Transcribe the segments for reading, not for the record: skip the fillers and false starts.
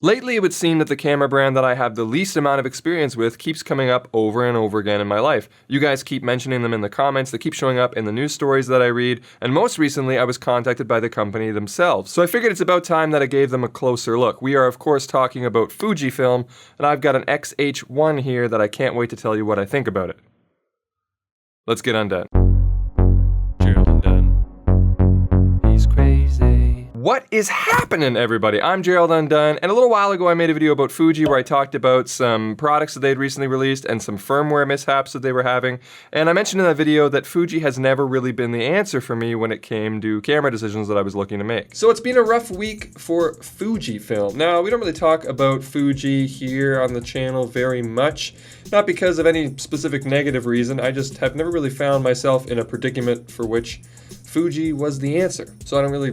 Lately, it would seem that the camera brand that I have the least amount of experience with keeps coming up over and over again in my life. You guys keep mentioning them in the comments, they keep showing up in the news stories that I read, and most recently I was contacted by the company themselves. So I figured it's about time that I gave them a closer look. We are of course talking about Fujifilm, and I've got an X-H1 here that I can't wait to tell you what I think about it. Let's get undone. What is happening, everybody? I'm Gerald Undone, and a little while ago I made a video about Fuji where I talked about some products that they'd recently released and some firmware mishaps that they were having, and I mentioned in that video that Fuji has never really been the answer for me when it came to camera decisions that I was looking to make. So it's been a rough week for Fujifilm. Now, we don't really talk about Fuji here on the channel very much, not because of any specific negative reason, I just have never really found myself in a predicament for which Fuji was the answer. So I don't really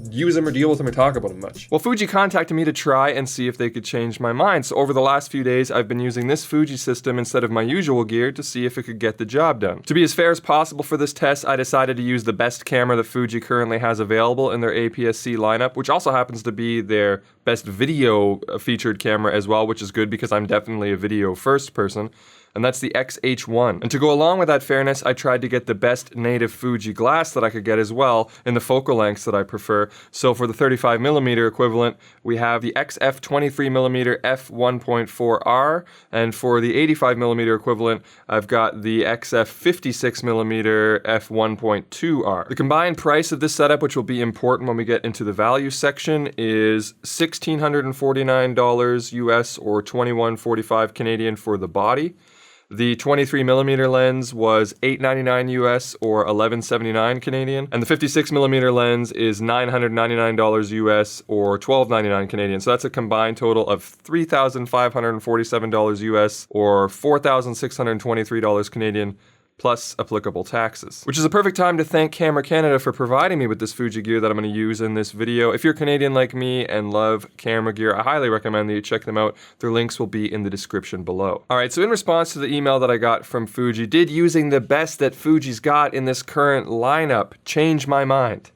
use them or deal with them or talk about them much. Well, Fuji contacted me to try and see if they could change my mind. So over the last few days, I've been using this Fuji system instead of my usual gear to see if it could get the job done. To be as fair as possible for this test, I decided to use the best camera that Fuji currently has available in their APS-C lineup, which also happens to be their best video featured camera as well, which is good because I'm definitely a video first person. And that's the X-H1. And to go along with that fairness, I tried to get the best native Fuji glass that I could get as well in the focal lengths that I prefer. So for the 35mm equivalent, we have the XF23mm f1.4R, and for the 85mm equivalent, I've got the XF56mm f1.2R. The combined price of this setup, which will be important when we get into the value section, is $1,649 US or $21.45 Canadian for the body. The 23mm lens was $899 US or $11.79 Canadian, and the 56mm lens is $999 US or $12.99 Canadian. So that's a combined total of $3,547 US or $4,623 Canadian, plus applicable taxes. Which is a perfect time to thank Camera Canada for providing me with this Fuji gear that I'm going to use in this video. If you're Canadian like me and love camera gear, I highly recommend that you check them out. Their links will be in the description below. Alright, so in response to the email that I got from Fuji, did using the best that Fuji's got in this current lineup change my mind?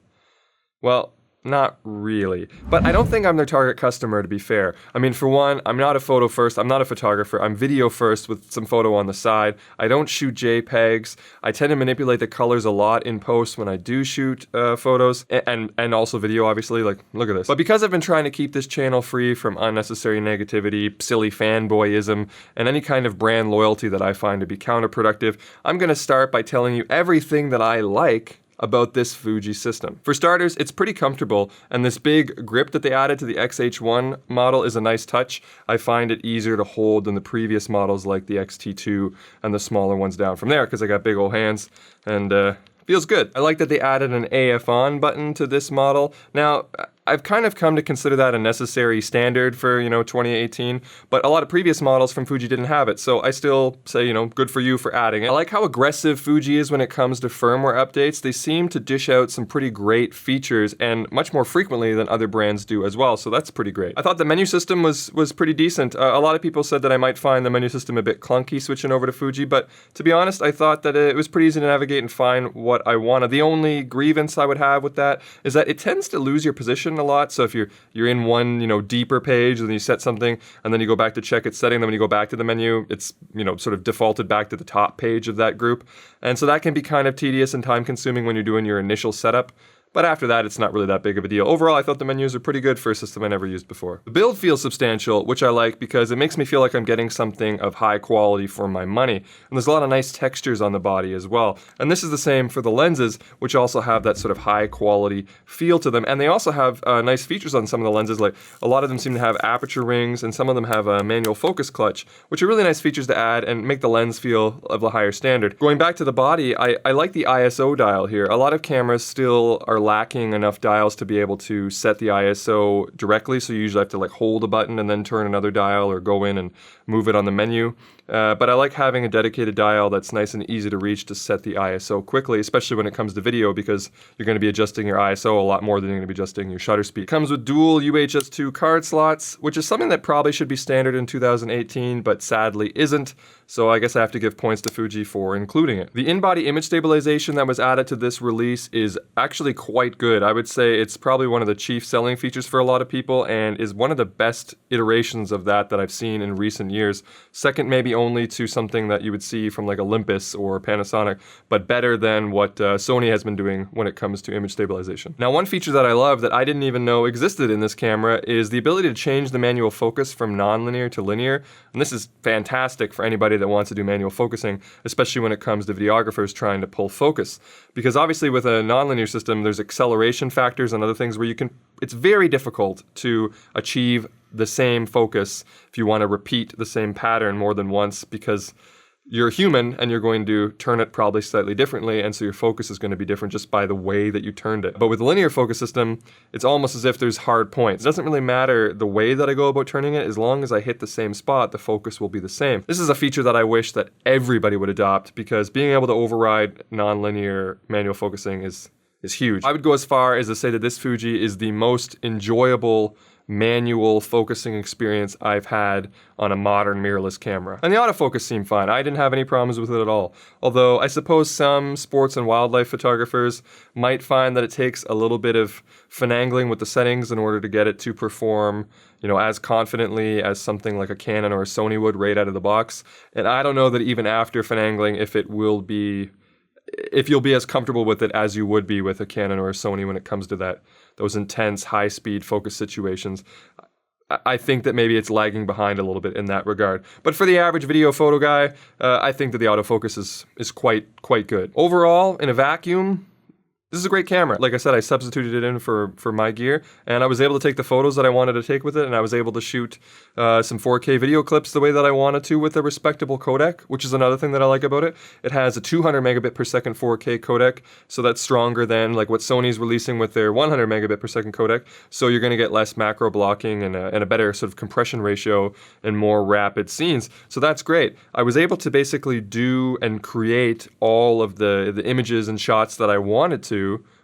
Well, not really. But I don't think I'm their target customer, to be fair. I mean, for one, I'm not a photo first, I'm not a photographer, I'm video first with some photo on the side. I don't shoot JPEGs. I tend to manipulate the colors a lot in post when I do shoot photos, and also video, obviously, like, look at this. But because I've been trying to keep this channel free from unnecessary negativity, silly fanboyism, and any kind of brand loyalty that I find to be counterproductive, I'm gonna start by telling you everything that I like about this Fuji system. For starters, it's pretty comfortable, and this big grip that they added to the X-H1 model is a nice touch. I find it easier to hold than the previous models like the X-T2 and the smaller ones down from there because I got big old hands, and feels good. I like that they added an AF on button to this model. Now, I've kind of come to consider that a necessary standard for, 2018, but a lot of previous models from Fuji didn't have it, so I still say, good for you for adding it. I like how aggressive Fuji is when it comes to firmware updates. They seem to dish out some pretty great features, and much more frequently than other brands do as well, so that's pretty great. I thought the menu system was pretty decent. A lot of people said that I might find the menu system a bit clunky switching over to Fuji, but to be honest, I thought that it was pretty easy to navigate and find what I wanted. The only grievance I would have with that is that it tends to lose your position a lot. So if you're in one, deeper page, and then you set something, and then you go back to check its setting, then when you go back to the menu, it's, sort of defaulted back to the top page of that group. And so that can be kind of tedious and time consuming when you're doing your initial setup. But after that, it's not really that big of a deal. Overall, I thought the menus are pretty good for a system I never used before. The build feels substantial, which I like because it makes me feel like I'm getting something of high quality for my money. And there's a lot of nice textures on the body as well. And this is the same for the lenses, which also have that sort of high quality feel to them. And they also have nice features on some of the lenses, like a lot of them seem to have aperture rings, and some of them have a manual focus clutch, which are really nice features to add and make the lens feel of a higher standard. Going back to the body, I like the ISO dial here. A lot of cameras still are lacking enough dials to be able to set the ISO directly, so you usually have to hold a button and then turn another dial or go in and move it on the menu. but I like having a dedicated dial that's nice and easy to reach to set the ISO quickly, especially when it comes to video, because you're going to be adjusting your ISO a lot more than you're going to be adjusting your shutter speed. It comes with dual UHS-2 card slots, which is something that probably should be standard in 2018, but sadly isn't. So I guess I have to give points to Fuji for including it. The in-body image stabilization that was added to this release is actually quite good. I would say it's probably one of the chief selling features for a lot of people and is one of the best iterations of that I've seen in recent years. Second maybe only to something that you would see from like Olympus or Panasonic, but better than what Sony has been doing when it comes to image stabilization. Now, one feature that I love that I didn't even know existed in this camera is the ability to change the manual focus from non-linear to linear. And this is fantastic for anybody that wants to do manual focusing, especially when it comes to videographers trying to pull focus. Because obviously with a non-linear system, there's acceleration factors and other things where it's very difficult to achieve the same focus if you want to repeat the same pattern more than once, because you're human and you're going to turn it probably slightly differently, and so your focus is going to be different just by the way that you turned it. But with the linear focus system, it's almost as if there's hard points. It doesn't really matter the way that I go about turning it. As long as I hit the same spot, the focus will be the same. This is a feature that I wish that everybody would adopt, because being able to override non-linear manual focusing is huge. I would go as far as to say that this Fuji is the most enjoyable manual focusing experience I've had on a modern mirrorless camera. And the autofocus seemed fine. I didn't have any problems with it at all. Although I suppose some sports and wildlife photographers might find that it takes a little bit of finagling with the settings in order to get it to perform, as confidently as something like a Canon or a Sony would right out of the box. And I don't know that even after finagling, if you'll be as comfortable with it as you would be with a Canon or a Sony when it comes to those intense high-speed focus situations. I think that maybe it's lagging behind a little bit in that regard. But for the average video photo guy, I think that the autofocus is quite good. Overall, in a vacuum, this is a great camera. Like I said, I substituted it in for my gear, and I was able to take the photos that I wanted to take with it, and I was able to shoot some 4K video clips the way that I wanted to with a respectable codec, which is another thing that I like about it. It has a 200 megabit per second 4K codec, so that's stronger than like what Sony's releasing with their 100 megabit per second codec. So you're going to get less macro blocking and a better sort of compression ratio and more rapid scenes. So that's great. I was able to basically do and create all of the images and shots that I wanted to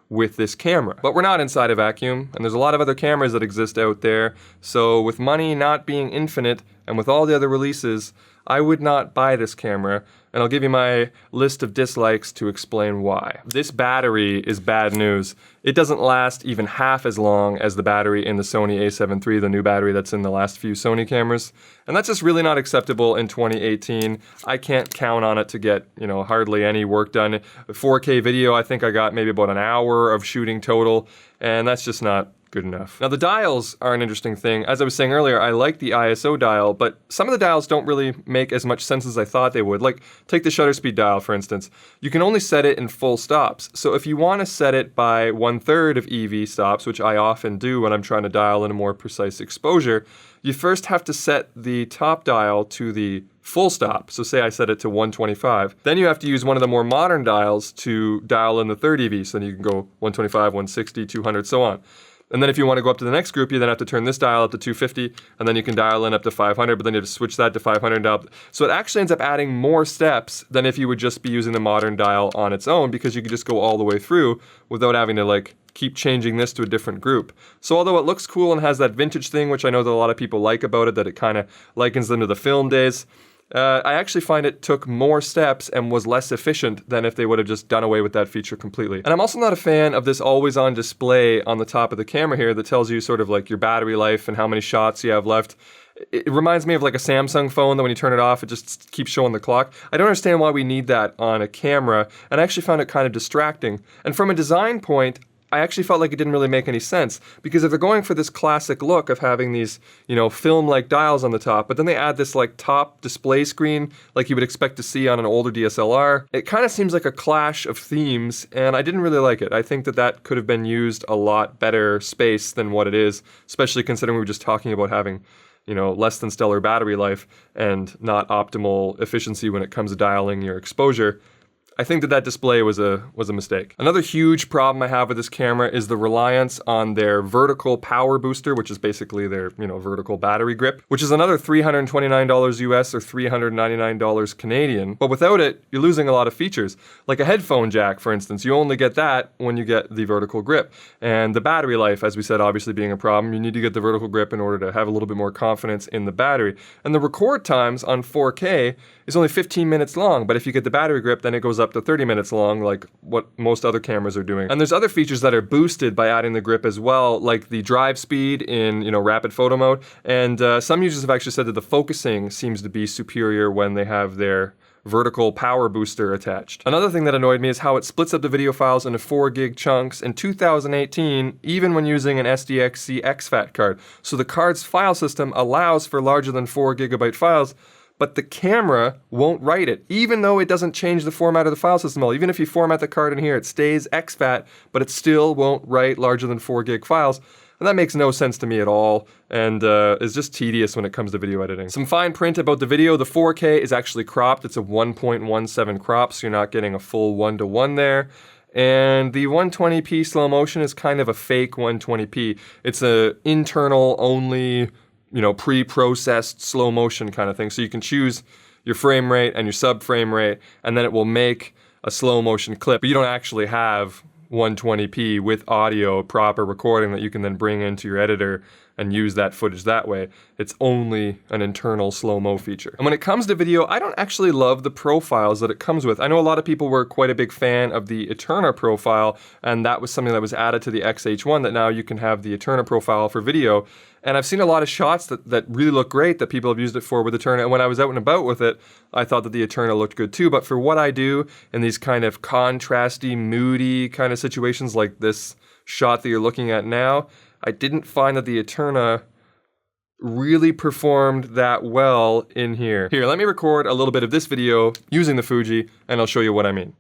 with this camera. But we're not inside a vacuum, and there's a lot of other cameras that exist out there, so with money not being infinite, and with all the other releases, I would not buy this camera, and I'll give you my list of dislikes to explain why. This battery is bad news. It doesn't last even half as long as the battery in the Sony a7 III, the new battery that's in the last few Sony cameras, and that's just really not acceptable in 2018. I can't count on it to get, hardly any work done. 4K video, I think I got maybe about an hour of shooting total, and that's just not good enough. Now the dials are an interesting thing. As I was saying earlier, I like the ISO dial, but some of the dials don't really make as much sense as I thought they would. Like, take the shutter speed dial, for instance. You can only set it in full stops. So if you want to set it by 1/3 of EV stops, which I often do when I'm trying to dial in a more precise exposure, you first have to set the top dial to the full stop. So say I set it to 125. Then you have to use one of the more modern dials to dial in the third EV. So then you can go 125, 160, 200, so on. And then if you want to go up to the next group, you then have to turn this dial up to 250, and then you can dial in up to 500, but then you have to switch that to 500 up. So it actually ends up adding more steps than if you would just be using the modern dial on its own, because you could just go all the way through without having to keep changing this to a different group. So although it looks cool and has that vintage thing, which I know that a lot of people like about it, that it kind of likens them to the film days, I actually find it took more steps and was less efficient than if they would have just done away with that feature completely. And I'm also not a fan of this always-on display on the top of the camera here that tells you sort of like your battery life and how many shots you have left. It reminds me of like a Samsung phone that when you turn it off, it just keeps showing the clock. I don't understand why we need that on a camera, and I actually found it kind of distracting. And from a design point, I actually felt like it didn't really make any sense, because if they're going for this classic look of having these, film-like dials on the top, but then they add this top display screen like you would expect to see on an older DSLR, it kind of seems like a clash of themes, and I didn't really like it. I think that could have been used a lot better space than what it is, especially considering we were just talking about having less than stellar battery life and not optimal efficiency when it comes to dialing your exposure. I think that display was a mistake. Another huge problem I have with this camera is the reliance on their vertical power booster, which is basically their, vertical battery grip, which is another $329 US or $399 Canadian. But without it, you're losing a lot of features. Like a headphone jack, for instance, you only get that when you get the vertical grip. And the battery life, as we said, obviously being a problem, you need to get the vertical grip in order to have a little bit more confidence in the battery. And the record times on 4K is only 15 minutes long, but if you get the battery grip, then it goes up to 30 minutes long, like what most other cameras are doing. And there's other features that are boosted by adding the grip as well, like the drive speed in, rapid photo mode. And some users have actually said that the focusing seems to be superior when they have their vertical power booster attached. Another thing that annoyed me is how it splits up the video files into 4 gig chunks in 2018, even when using an SDXC exFAT card. So the card's file system allows for larger than 4 gigabyte files, but the camera won't write it, even though it doesn't change the format of the file system at all. Even if you format the card in here, it stays exFAT, but it still won't write larger than 4 gig files. And that makes no sense to me at all, and is just tedious when it comes to video editing. Some fine print about the video: the 4K is actually cropped. It's a 1.17 crop, so you're not getting a full 1:1 there. And the 120p slow motion is kind of a fake 120p. It's a internal only, pre-processed slow motion kind of thing. So you can choose your frame rate and your sub frame rate, and then it will make a slow motion clip. But you don't actually have 120p with audio, proper recording that you can then bring into your editor and use that footage that way. It's only an internal slow-mo feature. And when it comes to video, I don't actually love the profiles that it comes with. I know a lot of people were quite a big fan of the Eterna profile, and that was something that was added to the X-H1, that now you can have the Eterna profile for video. And I've seen a lot of shots that really look great that people have used it for with Eterna. And when I was out and about with it, I thought that the Eterna looked good too. But for what I do in these kind of contrasty, moody kind of situations like this shot that you're looking at now, I didn't find that the Eterna really performed that well in here. Here, let me record a little bit of this video using the Fuji, and I'll show you what I mean.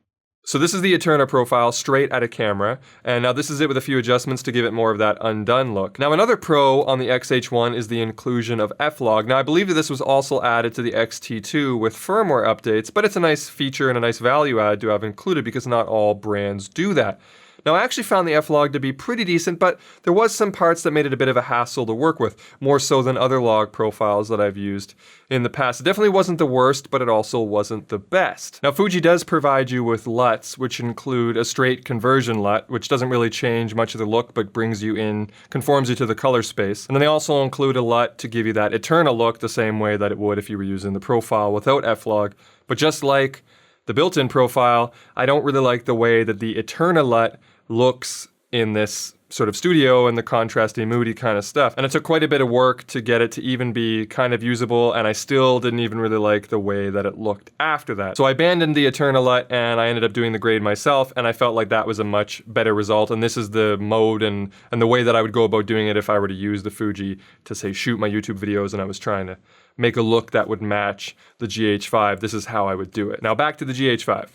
So this is the Eterna profile straight at a camera, and now this is it with a few adjustments to give it more of that undone look. Now another pro on the X-H1 is the inclusion of F-Log. Now I believe that this was also added to the X-T2 with firmware updates, but it's a nice feature and a nice value add to have included because not all brands do that. Now I actually found the F-Log to be pretty decent, but there was some parts that made it a bit of a hassle to work with, more so than other log profiles that I've used in the past. It definitely wasn't the worst, but it also wasn't the best. Now Fuji does provide you with LUTs, which include a straight conversion LUT, which doesn't really change much of the look, but brings you in, conforms you to the color space. And then they also include a LUT to give you that Eterna look the same way that it would if you were using the profile without F-Log. But just like the built-in profile, I don't really like the way that the Eterna LUT looks in this sort of studio and the contrasty, moody kind of stuff. And it took quite a bit of work to get it to even be kind of usable, and I still didn't even really like the way that it looked after that. So I abandoned the Eterna LUT and I ended up doing the grade myself, and I felt like that was a much better result. And this is the mode and the way that I would go about doing it if I were to use the Fuji to, say, shoot my YouTube videos and I was trying to make a look that would match the GH5. This is how I would do it. Now back to the GH5.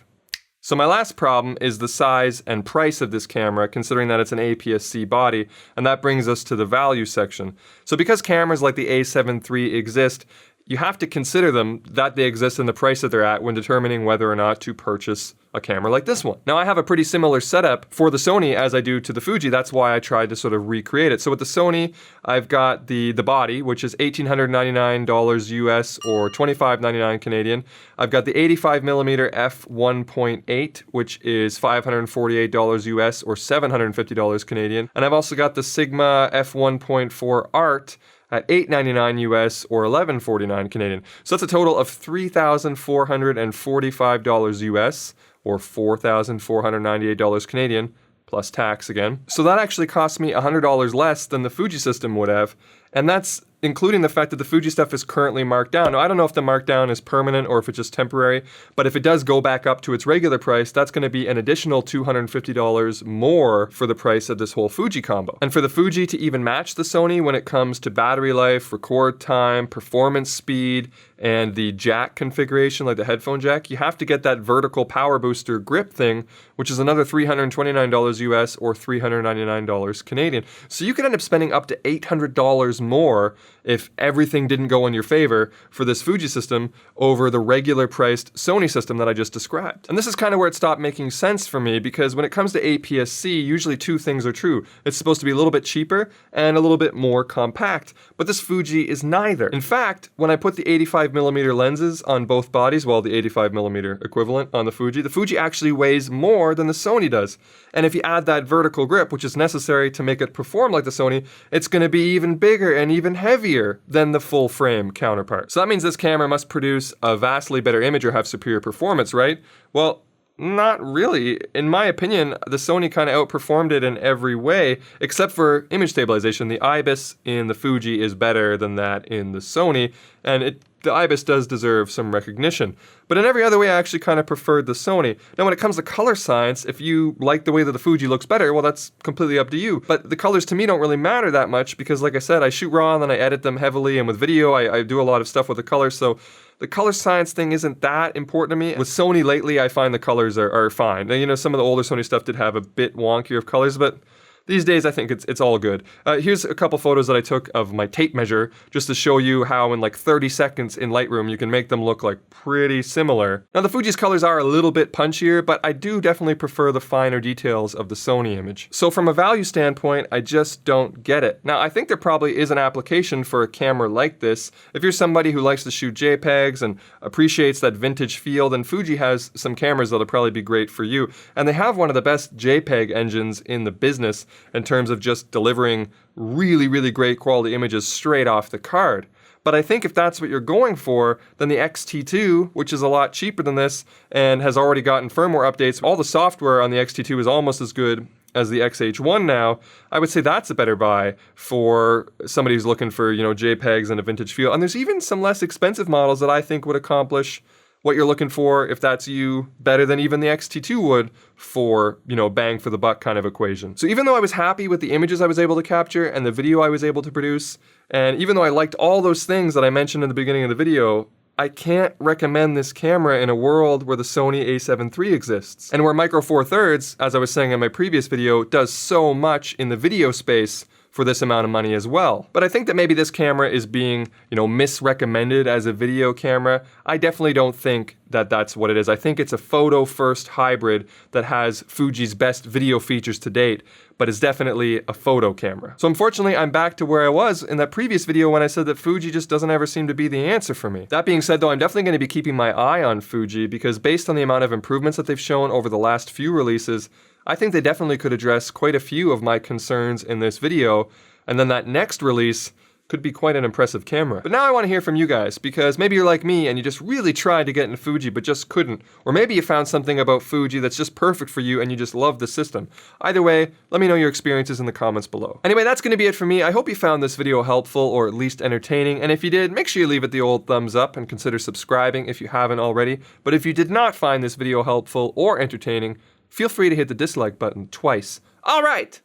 So my last problem is the size and price of this camera, considering that it's an APS-C body, and that brings us to the value section. So because cameras like the A7 III exist, you have to consider them, that they exist and the price that they're at when determining whether or not to purchase a camera like this one. Now I have a pretty similar setup for the Sony as I do to the Fuji. That's why I tried to sort of recreate it. So with the Sony, I've got the body, which is $1,899 US or $25.99 Canadian. I've got the 85mm f1.8, which is $548 US or $750 Canadian. And I've also got the Sigma f1.4 Art at $899 US or $1149 Canadian. So that's a total of $3,445 US or $4,498 Canadian, plus tax again. So that actually cost me $100 less than the Fuji system would have, and that's including the fact that the Fuji stuff is currently marked down. Now, I don't know if the markdown is permanent or if it's just temporary, but if it does go back up to its regular price, that's going to be an additional $250 more for the price of this whole Fuji combo. And for the Fuji to even match the Sony when it comes to battery life, record time, performance speed, and the jack configuration, like the headphone jack, you have to get that vertical power booster grip thing, which is another $329 US or $399 Canadian. So you could end up spending up to $800 more if everything didn't go in your favor for this Fuji system over the regular priced Sony system that I just described. And this is kind of where it stopped making sense for me, because when it comes to APS-C, usually two things are true. It's supposed to be a little bit cheaper and a little bit more compact, but this Fuji is neither. In fact, when I put the 85mm lenses on both bodies, well, the 85mm equivalent on the Fuji actually weighs more than the Sony does. And if you add that vertical grip, which is necessary to make it perform like the Sony, it's going to be even bigger and even heavier than the full frame counterpart. So that means this camera must produce a vastly better image or have superior performance, right? Well, not really. In my opinion, the Sony kind of outperformed it in every way, except for image stabilization. The IBIS in the Fuji is better than that in the Sony, and the IBIS does deserve some recognition. But in every other way, I actually kind of preferred the Sony. Now, when it comes to color science, if you like the way that the Fuji looks better, well, that's completely up to you. But the colors to me don't really matter that much because, like I said, I shoot raw and then I edit them heavily, and with video, I do a lot of stuff with the colors, so the color science thing isn't that important to me. With Sony lately, I find the colors are fine. Now, you know, some of the older Sony stuff did have a bit wonkier of colors, but these days, I think it's all good. Here's a couple photos that I took of my tape measure, just to show you how in like 30 seconds in Lightroom, you can make them look like pretty similar. Now, the Fuji's colors are a little bit punchier, but I do definitely prefer the finer details of the Sony image. So from a value standpoint, I just don't get it. Now, I think there probably is an application for a camera like this. If you're somebody who likes to shoot JPEGs and appreciates that vintage feel, then Fuji has some cameras that'll probably be great for you. And they have one of the best JPEG engines in the business, in terms of just delivering really, really great quality images straight off the card. But I think if that's what you're going for, then the X-T2, which is a lot cheaper than this and has already gotten firmware updates, all the software on the X-T2 is almost as good as the X-H1 now. I would say that's a better buy for somebody who's looking for, you know, JPEGs and a vintage feel. And there's even some less expensive models that I think would accomplish what you're looking for, if that's you, better than even the X-T2 would for, you know, bang for the buck kind of equation. So even though I was happy with the images I was able to capture and the video I was able to produce, and even though I liked all those things that I mentioned in the beginning of the video, I can't recommend this camera in a world where the Sony a7 III exists, and where Micro Four Thirds, as I was saying in my previous video, does so much in the video space for this amount of money as well. But I think that maybe this camera is being, you know, misrecommended as a video camera. I definitely don't think that that's what it is. I think it's a photo-first hybrid that has Fuji's best video features to date, but is definitely a photo camera. So unfortunately, I'm back to where I was in that previous video when I said that Fuji just doesn't ever seem to be the answer for me. That being said though, I'm definitely going to be keeping my eye on Fuji, because based on the amount of improvements that they've shown over the last few releases, I think they definitely could address quite a few of my concerns in this video, and then that next release could be quite an impressive camera. But now I want to hear from you guys, because maybe you're like me and you just really tried to get into Fuji but just couldn't. Or maybe you found something about Fuji that's just perfect for you and you just love the system. Either way, let me know your experiences in the comments below. Anyway, that's going to be it for me. I hope you found this video helpful or at least entertaining, and if you did, make sure you leave it the old thumbs up and consider subscribing if you haven't already. But if you did not find this video helpful or entertaining, feel free to hit the dislike button twice. All right,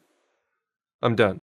I'm done.